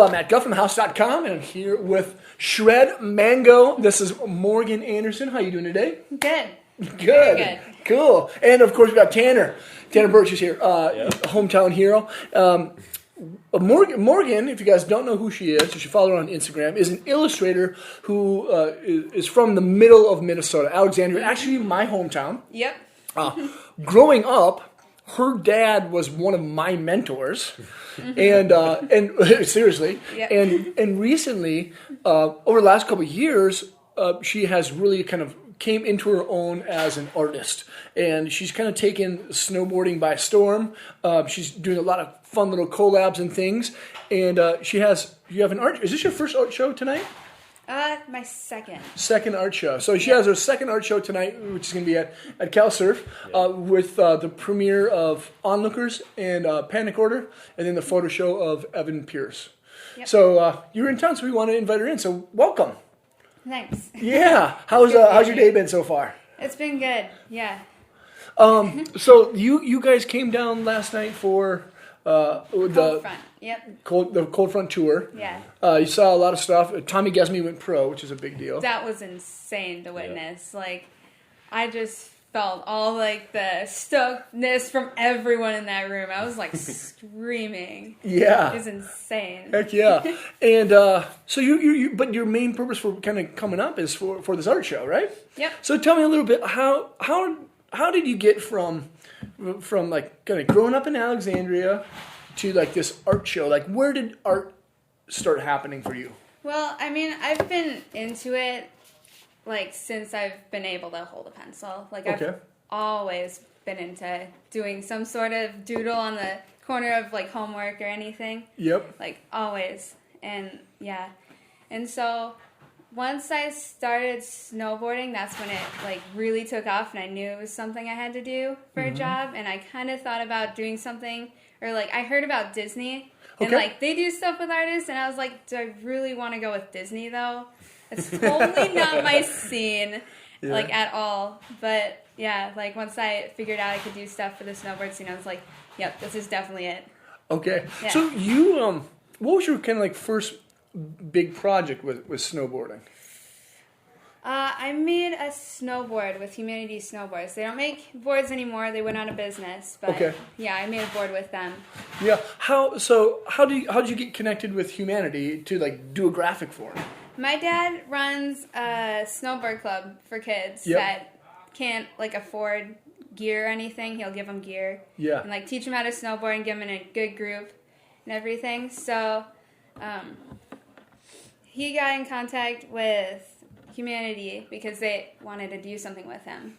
I'm at gufandhouse.com, and I'm here with Shred Mango. This is Morgan Anderson. How you doing today? Good. Good. Very good. Cool. And, of course, we got Tanner. Tanner Burch is here, hometown hero. Morgan, if you guys don't know who she is, you should follow her on Instagram, is an illustrator who is from the middle of Minnesota, Alexandria, actually my hometown. Yep. Growing up, her dad was one of my mentors, and seriously, Yep. and recently, over the last couple of years, she has really kind of came into her own as an artist, and she's kind of taken snowboarding by storm. She's doing a lot of fun little collabs and things, and you have an art. Is this your first art show tonight? My second. Second art show. So she has her second art show tonight, which is going to be at Cal Surf, with the premiere of Onlookers and Panic Order, and then the photo show of Evan Pierce. Yep. So you're in town, so we want to invite her in. So welcome. Thanks. Yeah. How's your day been so far? It's been good. Yeah. So you guys came down last night for Cold front. Yep. the Cold Front tour. Yeah. You saw a lot of stuff. Tommy Gesme went pro, which is a big deal. That was insane to witness. Yeah. Like, I just felt all like the stuckness from everyone in that room. I was like screaming. Yeah. It was insane. Heck yeah. And so but your main purpose for kind of coming up is for this art show, right? Yep. So tell me a little bit, how did you get from like kind of growing up in Alexandria to like this art show? Like, where did art start happening for you? Well, I mean, I've been into it like since I've been able to hold a pencil. Like, I've always been into doing some sort of doodle on the corner of like homework or anything. Yep. Like, always. And yeah. And so once I started snowboarding, that's when it like really took off, and I knew it was something I had to do for a job. And I kind of thought about doing something, or like I heard about Disney, and like they do stuff with artists, and I was like, do I really want to go with Disney though? It's totally not my scene, like at all. But yeah, like once I figured out I could do stuff for the snowboard scene, I was like, yep, this is definitely it. Okay. Yeah. So you, what was your kind of like first big project with snowboarding? I made a snowboard with Humanity Snowboards. They don't make boards anymore. They went out of business. But yeah, I made a board with them. Yeah. How did you get connected with Humanity to like do a graphic for them? My dad runs a snowboard club for kids that can't like afford gear or anything. He'll give them gear. Yeah. And like teach them how to snowboard and give them in a good group and everything. So he got in contact with Humanity because they wanted to do something with him.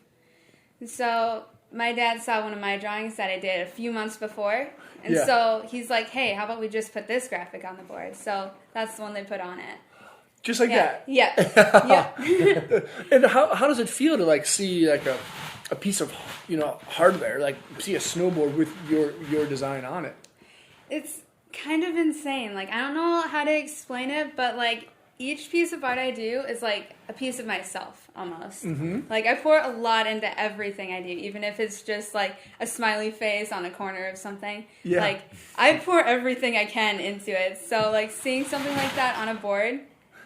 And so my dad saw one of my drawings that I did a few months before. And so he's like, hey, how about we just put this graphic on the board? So that's the one they put on it. Just like that? Yeah. Yeah. And how does it feel to like see like a piece of, hardware, like see a snowboard with your design on it? It's kind of insane. Like, I don't know how to explain it, but like each piece of art I do is like a piece of myself almost. Like, I pour a lot into everything I do, even if it's just like a smiley face on a corner of something. Yeah. Like, I pour everything I can into it. So like seeing something like that on a board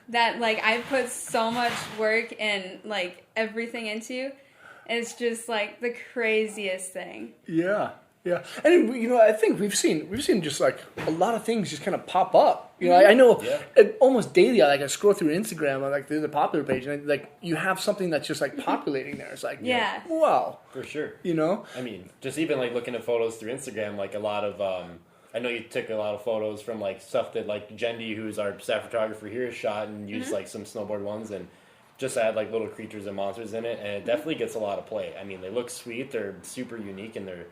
that like I put so much work and like everything into, it's just like the craziest thing. Yeah. Yeah, and I think we've seen just like a lot of things just kind of pop up. I know almost daily. I scroll through Instagram, on like the popular page, and like you have something that's just like populating there. It's like, wow, for sure. I mean, just even like looking at photos through Instagram, like a lot of I know you took a lot of photos from like stuff that like Jendi, who's our staff photographer here, has shot and used like some snowboard ones and just add like little creatures and monsters in it, and it definitely gets a lot of play. I mean, they look sweet, they're super unique, and they're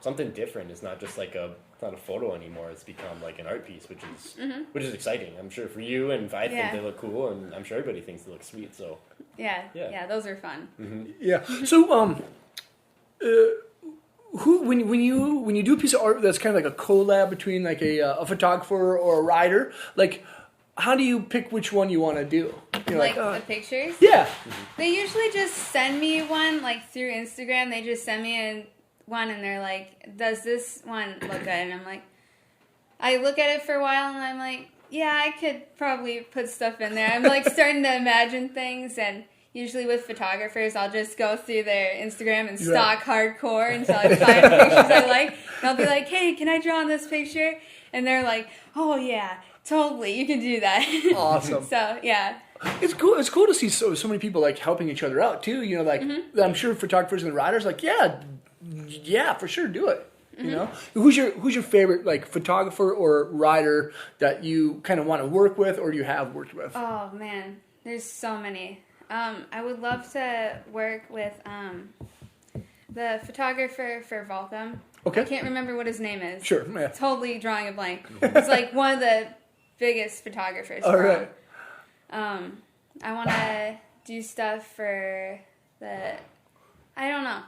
something different. It's not just like it's not a photo anymore. It's become like an art piece, which is exciting. I'm sure for you, and I think they look cool, and I'm sure everybody thinks they look sweet. So yeah, those are fun. Yeah. So when you do a piece of art that's kind of like a collab between like a photographer or a writer, like how do you pick which one you want to do? Like the pictures? Yeah. They usually just send me one like through Instagram. They just send me one and they're like, does this one look good? And I'm like, I look at it for a while and I'm like, Yeah, I could probably put stuff in there. I'm like starting to imagine things, and usually with photographers, I'll just go through their Instagram and stalk hardcore until I find pictures I like. And I'll be like, hey, can I draw on this picture? And they're like, oh yeah, totally, you can do that. Awesome. So, yeah. It's cool. It's cool to see so many people like helping each other out too. You know, like I'm sure photographers and writers like, yeah, for sure, do it. You know, who's your favorite like photographer or writer that you kind of want to work with or you have worked with? Oh man, there's so many. I would love to work with the photographer for Volcom. Okay. I can't remember what his name is. Sure. Yeah. Totally drawing a blank. He's like one of the biggest photographers. All right. I want to do stuff for I don't know.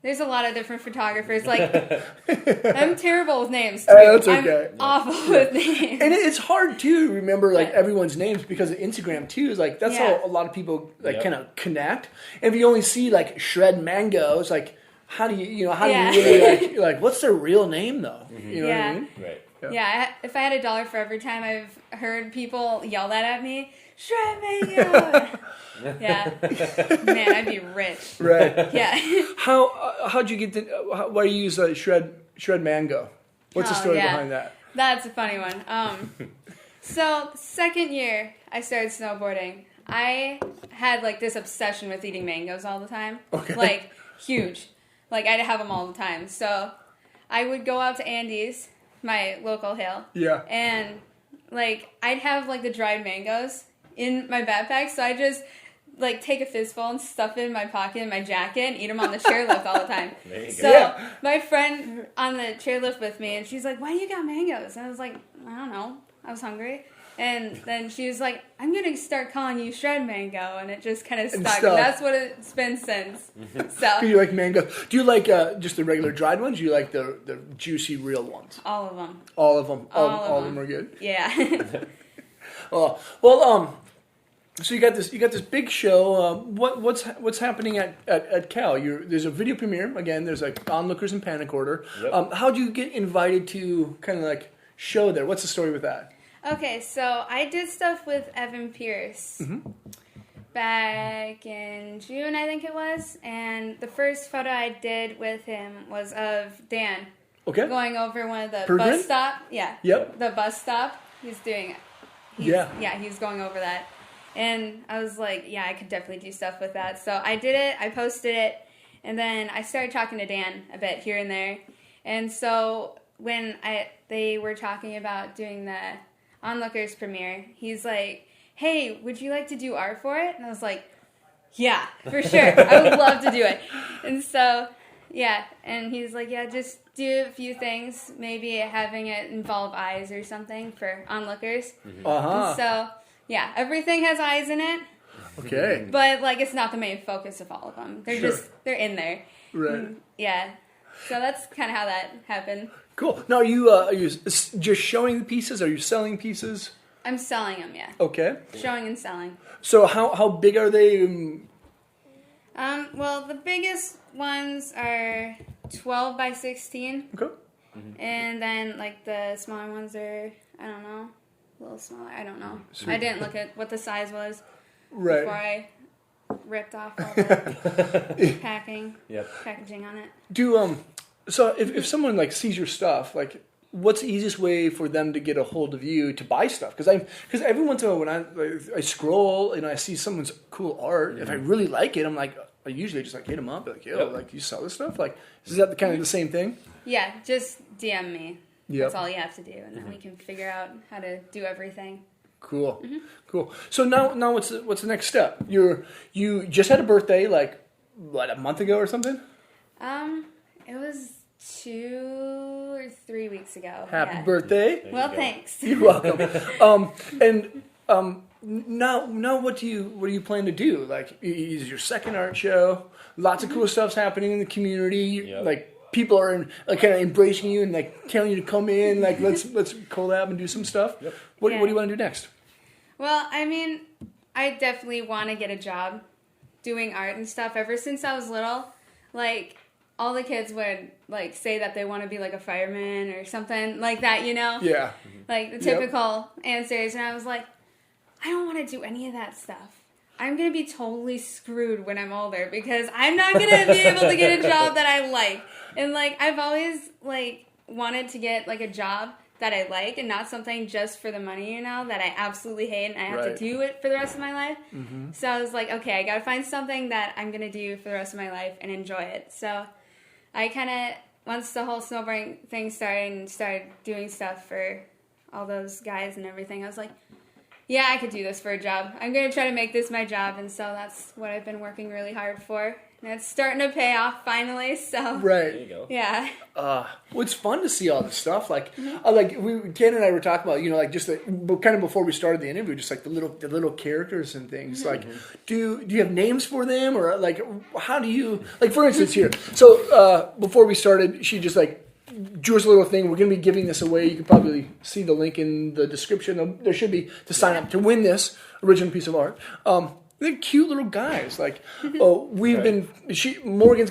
There's a lot of different photographers. Like, I'm terrible with names, too. That's okay. I'm awful with names. And it's hard, too, to remember, like, everyone's names because of Instagram, too. Is like, that's how a lot of people, like, kind of connect. And if you only see, like, Shred Mango, it's like, how do you really, like, what's their real name, though? You know what I mean? Right. Yeah, if I had $1 for every time I've heard people yell that at me, Shred Mango! Yeah. Man, I'd be rich. Right. Yeah. How'd you get why do you use Shred Mango? What's the story behind that? That's a funny one. So, second year I started snowboarding, I had, like, this obsession with eating mangoes all the time. Okay. Like, huge. Like, I'd have them all the time. So, I would go out to Andy's, my local hill. Yeah. And, like, I'd have, like, the dried mangoes in my backpack, so I just, like, take a fistful and stuff it in my pocket in my jacket and eat them on the chairlift all the time. There you go. So, my friend on the chairlift with me, and she's like, why do you got mangoes? And I was like, I don't know. I was hungry. And then she was like, I'm going to start calling you Shred Mango. And it just kind of stuck. And that's what it's been since. So, Do you like mango? Do you like just the regular dried ones? Or do you like the juicy real ones? all of them. All of them. All of them are good. Yeah. So you got this big show. What's happening at Cal? There's a video premiere again. There's like onlookers and panic order. Yep. How'd you get invited to kind of like show there? What's the story with that? Okay, so I did stuff with Evan Pierce back in June, I think it was. And the first photo I did with him was of Dan Okay. going over one of the Peregrine? bus stop. Yeah. Yep. The bus stop. He's doing it. He's going over that. And I was like, yeah, I could definitely do stuff with that. So I did it. I posted it. And then I started talking to Dan a bit here and there. And so when they were talking about doing the Onlookers premiere, he's like, hey, would you like to do art for it? And I was like, yeah, for sure. I would love to do it. And so, yeah. And he's like, yeah, just do a few things. Maybe having it involve eyes or something for onlookers. Uh-huh. And so, yeah, everything has eyes in it. Okay. But, like, it's not the main focus of all of them. They're they're in there. Right. Yeah. So that's kind of how that happened. Cool. Now, are you just showing the pieces? Are you selling pieces? I'm selling them, yeah. Okay. Showing and selling. So how big are they? Well, the biggest ones are 12 by 16. Okay. And then, like, the smaller ones are, I don't know, a little smaller. I don't know. Sweet. I didn't look at what the size was Right. before I ripped off all the packaging on it. So if someone like sees your stuff, like what's the easiest way for them to get a hold of you to buy stuff? Because every once in a while when I scroll and I see someone's cool art, if I really like it, I'm like I usually just like hit them up, like yo, like you sell this stuff, like is that kind of the same thing? Yeah, just DM me. Yep. That's all you have to do, and then we can figure out how to do everything. Cool, cool. So now what's the next step? You just had a birthday, like what, a month ago or something? It was 2 or 3 weeks ago. Happy birthday! Well, thanks. You're welcome. Now what do you plan to do? Like, is your second art show? Lots of cool stuff's happening in the community. Yep. Like people are kind of embracing you and like telling you to come in. Like let's collab and do some stuff. Yep. What do you want to do next? Well, I mean, I definitely want to get a job doing art and stuff. Ever since I was little, like all the kids would like say that they want to be like a fireman or something like that, you know? Yeah. Like the typical answers. And I was like, I don't want to do any of that stuff. I'm going to be totally screwed when I'm older because I'm not going to be able to get a job that I like. And, like, I've always, like, wanted to get, like, a job that I like and not something just for the money, you know, that I absolutely hate and I have to do it for the rest of my life. Mm-hmm. So I was like, okay, I got to find something that I'm going to do for the rest of my life and enjoy it. So I kind of, once the whole snowboarding thing started and started doing stuff for all those guys and everything, I was like, yeah, I could do this for a job. I'm going to try to make this my job, and so that's what I've been working really hard for. And it's starting to pay off finally, so... Right. There you go. Yeah. Well, it's fun to see all this stuff. Like, Tanner and I were talking about, you know, like just kind of before we started the interview, just like the little characters and things. Like, do you have names for them, or like, how do you... Like, for instance, here. So, before we started, she just like... drew us a little thing. We're going to be giving this away. You can probably see the link in the description. There should be to sign up to win this original piece of art. They're cute little guys. Like, Morgan's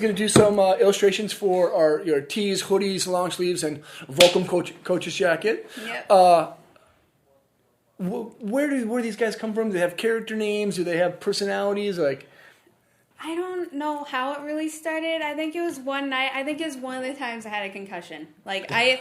going to do some illustrations for our tees, hoodies, long sleeves, and Volcom coach's jacket. Yep. Where do these guys come from? Do they have character names? Do they have personalities? Like, I don't know how it really started. I think it was one night. I think it was one of the times I had a concussion. Like, I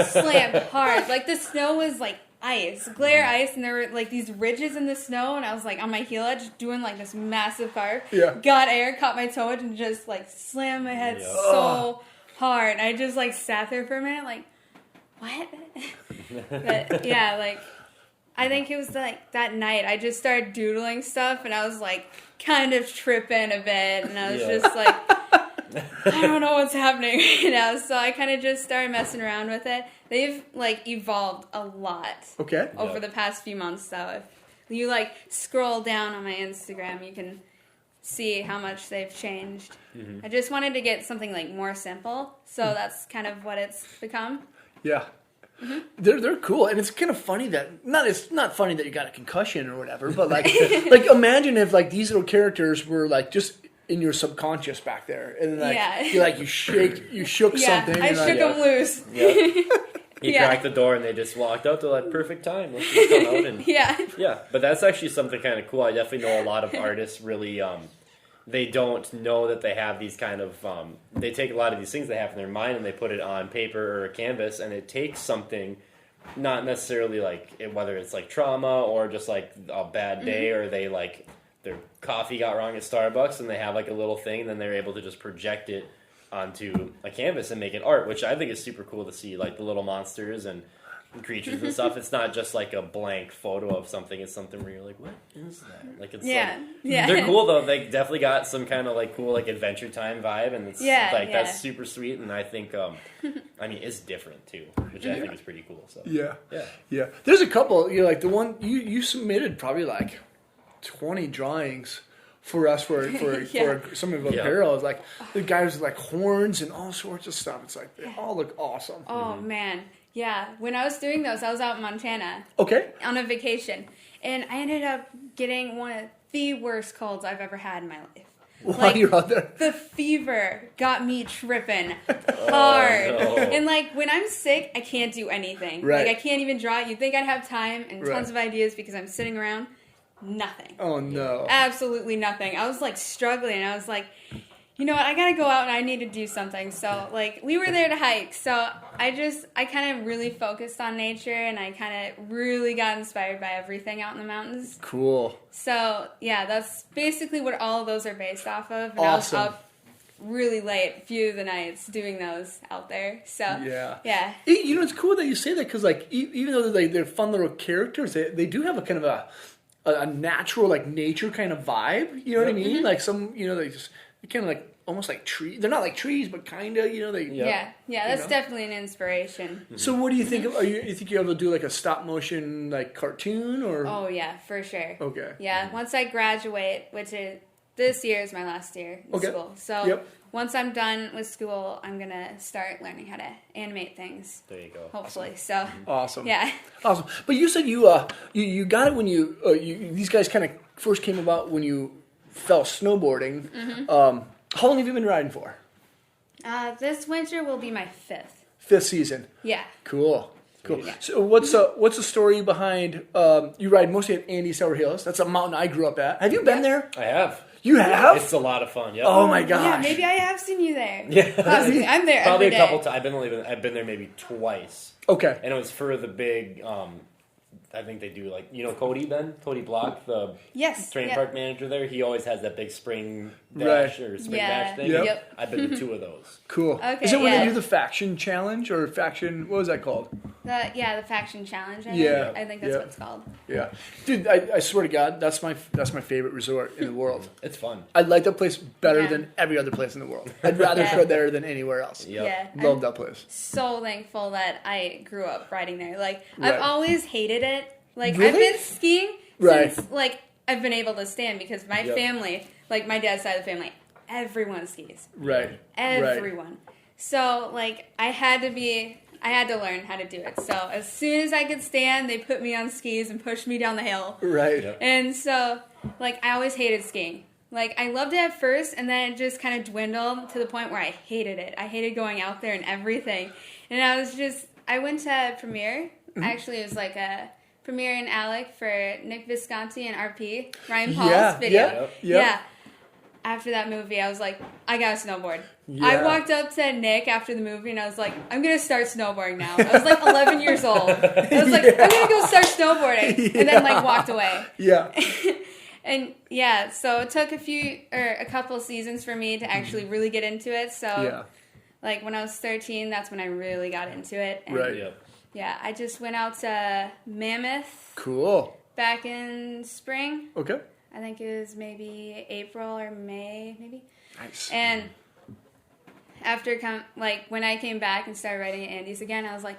slammed hard. Like, the snow was, like, ice. Glare ice, and there were, like, these ridges in the snow, and I was, like, on my heel edge doing, like, this massive carve. Yeah. Got air, caught my toe edge, and just, like, slammed my head so hard. I just, like, sat there for a minute, like, what? But, yeah, like... I think it was like that night I just started doodling stuff and I was like kind of tripping a bit and I was just like, I don't know what's happening right now. So I kind of just started messing around with it. They've like evolved a lot over the past few months. So if you like scroll down on my Instagram, you can see how much they've changed. Mm-hmm. I just wanted to get something like more simple. So that's kind of what it's become. Yeah. Mm-hmm. They're cool, and it's kind of funny that it's not funny that you got a concussion or whatever, but like like imagine if like these little characters were like just in your subconscious back there, and like you shook something. I shook them loose. You cracked the door and they just walked out. They're like, perfect time. Let's just come out and yeah. But that's actually something kind of cool. I definitely know a lot of artists really. They don't know that they have these kind of, they take a lot of these things they have in their mind and they put it on paper or a canvas, and it takes something, not necessarily like, whether it's like trauma or just like a bad day or they like, their coffee got wrong at Starbucks and they have like a little thing and then they're able to just project it onto a canvas and make it art, which I think is super cool to see, like the little monsters and creatures and stuff. It's not just like a blank photo of something. It's something where you're like, what is that? Like it's they're cool though. They definitely got some kind of like cool like Adventure Time vibe, and it's that's super sweet. And I think I mean it's different too, which I think is pretty cool. So yeah. There's a couple. Like the one you submitted probably like 20 drawings for us for some of apparel. It's like the guys with like horns and all sorts of stuff. It's like they all look awesome. Oh man. Yeah, when I was doing those, I was out in Montana. Okay. On a vacation. And I ended up getting one of the worst colds I've ever had in my life. While you're out there? The fever got me tripping hard. No. And, like, when I'm sick, I can't do anything. Right. Like, I can't even draw. You'd think I'd have time and tons of ideas because I'm sitting around. Nothing. Oh, no. Absolutely nothing. I was, like, struggling. I was like... You know what, I gotta go out and I need to do something. So, like, we were there to hike. So, I kind of really focused on nature and I kind of really got inspired by everything out in the mountains. Cool. So, yeah, that's basically what all of those are based off of. And awesome. I was up really late, a few of the nights, doing those out there. So, yeah. You know, it's cool that you say that because, like, even though they're fun little characters, they do have a kind of a natural, like, nature kind of vibe. You know what I mean? Like, some, you know, they kind of like, almost like trees. They're not like trees, but kind of, you know. That's definitely an inspiration. So what do you think? You think you're able to do like a stop motion like cartoon or? Oh yeah, for sure. Okay. Yeah, once I graduate, which is this year is my last year in school. So once I'm done with school, I'm gonna start learning how to animate things. There you go. Hopefully, so awesome. Yeah. Awesome. But you said you got it when these guys kind of first came about when you fell snowboarding. Mm-hmm. How long have you been riding for? This winter will be my 5th. 5th season. Yeah. Cool. Yeah. So what's the story behind you ride mostly at Andy Sour Hills? That's a mountain I grew up at. Have you been there? I have. You have? It's a lot of fun. Yep. Oh my gosh. Yeah, maybe I have seen you there. Yeah. Possibly. I'm there Probably every a couple day. times. I've been there maybe twice. Okay. And it was for the big. I think they do Cody Block, the training park manager there. He always has that big spring dash or spring dash thing. Yep. I've been to 2 of those. Cool. Okay, Is it when they do the faction challenge or faction? What was that called? The faction challenge. I think that's what it's called. Yeah, dude, I swear to God, that's my favorite resort in the world. It's fun. I like that place better than every other place in the world. I'd rather go there than anywhere else. Yep. Yeah, Love that place. So thankful that I grew up riding there. Like Right. I've always hated it. Like Really? I've been skiing Right. since I've been able to stand because my family, my dad's side of the family, everyone skis. Right. Everyone. So I had to learn how to do it. So as soon as I could stand, they put me on skis and pushed me down the hill. Right. Yep. And so I always hated skiing. I loved it at first, and then it just kind of dwindled to the point where I hated it. I hated going out there and everything. And I went to Premiere. Mm-hmm. Actually, it was a Premiere in Alec for Nick Visconti and RP, Ryan Paul's video. Yeah. After that movie, I was like, I gotta snowboard. Yeah. I walked up to Nick after the movie, and I was like, I'm gonna start snowboarding now. I was 11 years old. I was like, I'm gonna go start snowboarding. And then walked away. Yeah. And so it took a couple seasons for me to actually really get into it. So when I was 13, that's when I really got into it. And Right. Yep. yeah, I just went out to Mammoth. Cool. Back in spring. Okay. I think it was maybe April or May, maybe. Nice. And after when I came back and started riding at Andy's again, I was like,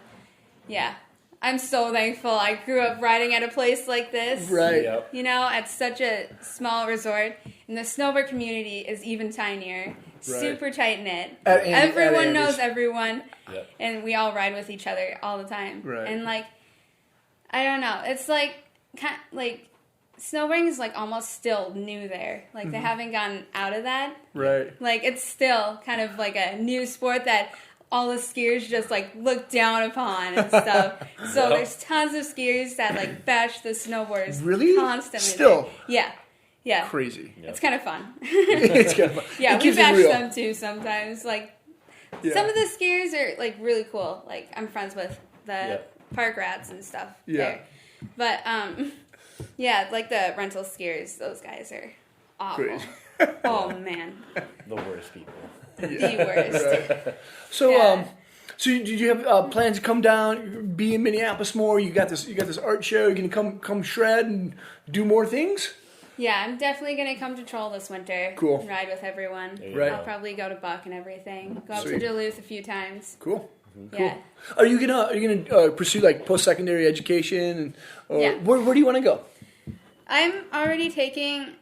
yeah, I'm so thankful. I grew up riding at a place like this. Right. Yep. At such a small resort. And the snowboard community is even tinier. Right. Super tight-knit. at Everyone knows Andy's. everyone. Yep. And we all ride with each other all the time. Right. And I don't know. It's snowboarding is almost still new there. They haven't gotten out of that. Right. It's still kind of a new sport that all the skiers just look down upon and stuff. So there's tons of skiers that bash the snowboarders Really? constantly. Still? There. Yeah. Crazy. It's kind of fun. It's kind of fun. Yeah, It we keeps it bash real. them too sometimes. Some of the skiers are really cool. I'm friends with the park rats and stuff there. But the rental skiers, those guys are awful. Crazy. Oh man, The worst people. the worst. Right. So, so did you have plans to come down, be in Minneapolis more? You got this art show. You're gonna come shred and do more things. Yeah, I'm definitely gonna come to Troll this winter. Cool. And ride with everyone. Right. I'll probably go to Buck and everything. Go up Sweet. to Duluth a few times. Cool. Yeah. Are you gonna pursue post-secondary education? Yeah. Where do you want to go? I'm already taking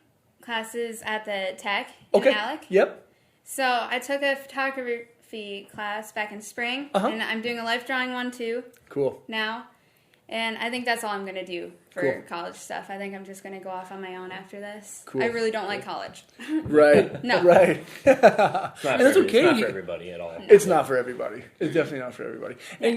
classes at the Tech in Okay. Alec. Yep. So I took a photography class back in spring, and I'm doing a life drawing one too Cool. now. And I think that's all I'm going to do for Cool. college stuff. I think I'm just going to go off on my own after this. Cool. I really don't like college. Right. No. Right. It's not that's okay. It's not for everybody at all. It's not for everybody. It's definitely not for everybody. And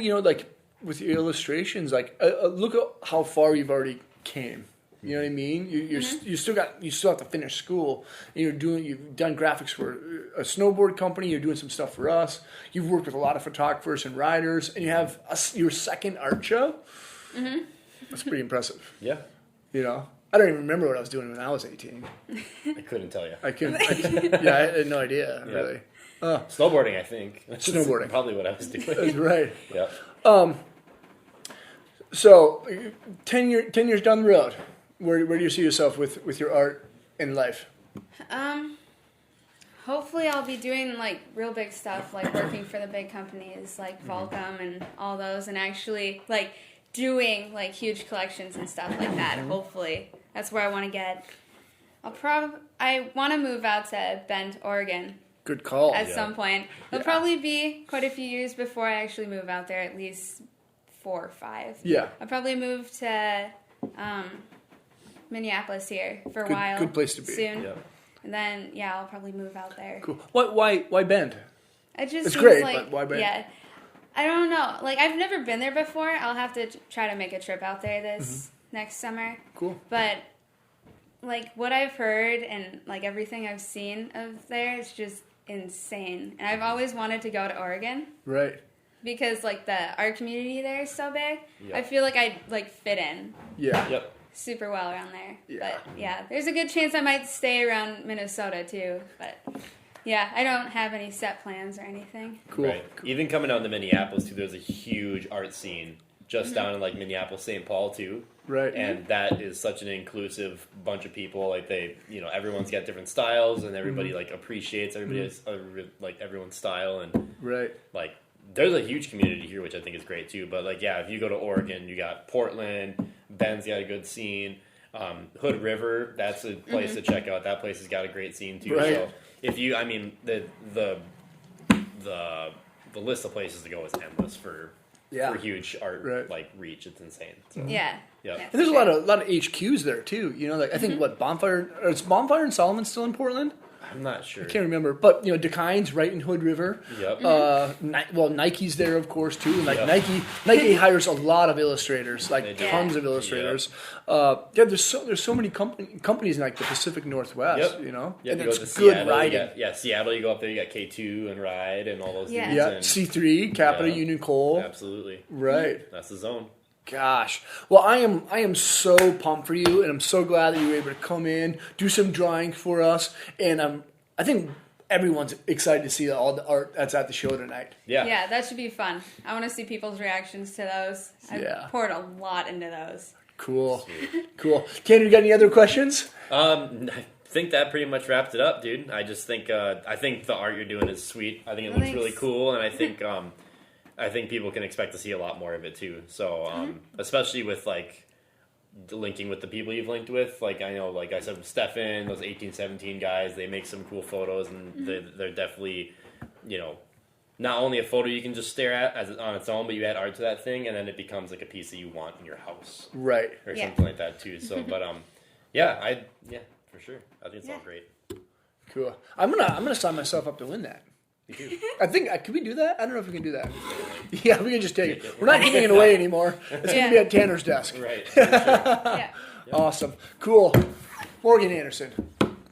with your illustrations, look at how far you've already came. You know what I mean? You still have to finish school. And you've done graphics for a snowboard company. You're doing some stuff for us. You've worked with a lot of photographers and writers, and you have your second art show. Mm-hmm. That's pretty impressive. Yeah. I don't even remember what I was doing when I was 18. I couldn't tell you. I had no idea, really. Snowboarding, I think. Snowboarding. That's probably what I was doing. That's right. Yeah. So, 10 years down the road, where do you see yourself with your art and life? Hopefully I'll be doing real big stuff, working for the big companies like Volcom and all those, and actually doing huge collections and stuff like that. Hopefully that's where I want to get. I want to move out to Bend, Oregon. Good call. At some point. It'll probably be quite a few years before I actually move out there, at least 4 or 5. Yeah. I'll probably move to Minneapolis here for a while. Good place to be. Soon. Yeah. And then, I'll probably move out there. Cool. Why Bend? It just it's seems great, like, but why bring? Yeah. I don't know. Like, I've never been there before. I'll have to try to make a trip out there this next summer. Cool. But, like, what I've heard and, like, everything I've seen of there is just insane. And I've always wanted to go to Oregon. Right. Because, like, the art community there is so big. Yep. I feel like I'd, like, fit in. Yeah. Yep. Super well around there. Yeah. But, yeah, there's a good chance I might stay around Minnesota, too. But... yeah, I don't have any set plans or anything. Cool. Right. Even coming down to Minneapolis, too, there's a huge art scene just down in, like, Minneapolis, St. Paul, too. Right. And that is such an inclusive bunch of people. Like, they, you know, everyone's got different styles, and everybody, like, appreciates everybody's, like, everyone's style. And, right. like, there's a huge community here, which I think is great, too. But, like, yeah, if you go to Oregon, you got Portland, Ben's got a good scene. Hood River, that's a place to check out. That place has got a great scene, too. Right. So, if you, I mean, the list of places to go is endless for huge art like reach. It's insane. So, yeah. Yep. And there's a lot of HQs there too. You know, like I think Bonfire and Solomon still in Portland? I'm not sure. I can't remember, but you know, Dekine's right in Hood River. Yep. Well, Nike's there, of course, too. Like Nike hires a lot of illustrators, like tons of illustrators. There's so many companies in like the Pacific Northwest. You know, and it's good Seattle, riding. Seattle. You go up there, you got K2 and Ride and all those. Yeah. dudes Yeah, and, C3, Capita, Union Coal. Absolutely. Right. That's the zone. Gosh, well, I am so pumped for you, and I'm so glad that you were able to come in, do some drawing for us, and I think everyone's excited to see all the art that's at the show tonight. Yeah, yeah, that should be fun. I want to see people's reactions to those. I poured a lot into those. Cool. Tanner, you got any other questions? I think that pretty much wrapped it up, dude. I just think I think the art you're doing is sweet. I think it looks really cool, and I think people can expect to see a lot more of it too. So, especially with like linking with the people you've linked with, like I know, like I said, with Stefan, those 1817 guys, they make some cool photos, and they're definitely, you know, not only a photo you can just stare at as on its own, but you add art to that thing, and then it becomes like a piece that you want in your house, right, or something like that too. So, but yeah, for sure, I think it's all great. Cool. I'm gonna sign myself up to win that. I think, can we do that? I don't know if we can do that. Yeah, we can just take it. We're not giving it away anymore. It's going to be at Tanner's desk. Right. Sure. Awesome. Cool. Morgan Anderson,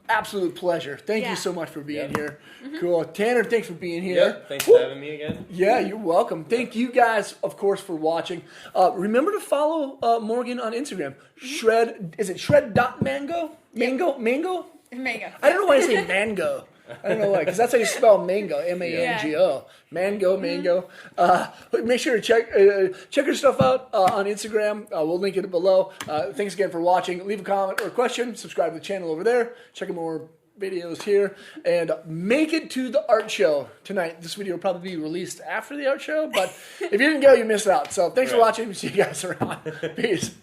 absolute pleasure. Thank you so much for being here. Cool. Tanner, thanks for being here. Yeah, thanks for having me again. Yeah, you're welcome. Thank you guys, of course, for watching. Remember to follow Morgan on Instagram. Is it shred.mango? Mango? Mango. I don't know why I say mango. I don't know why, because that's how you spell mango, M-A-N-G-O. Mango. Make sure to check her stuff out on Instagram. We'll link it below. Thanks again for watching. Leave a comment or a question. Subscribe to the channel over there. Check out more videos here. And make it to the art show tonight. This video will probably be released after the art show, but if you didn't go, you missed out. So thanks for watching. See you guys around. Peace.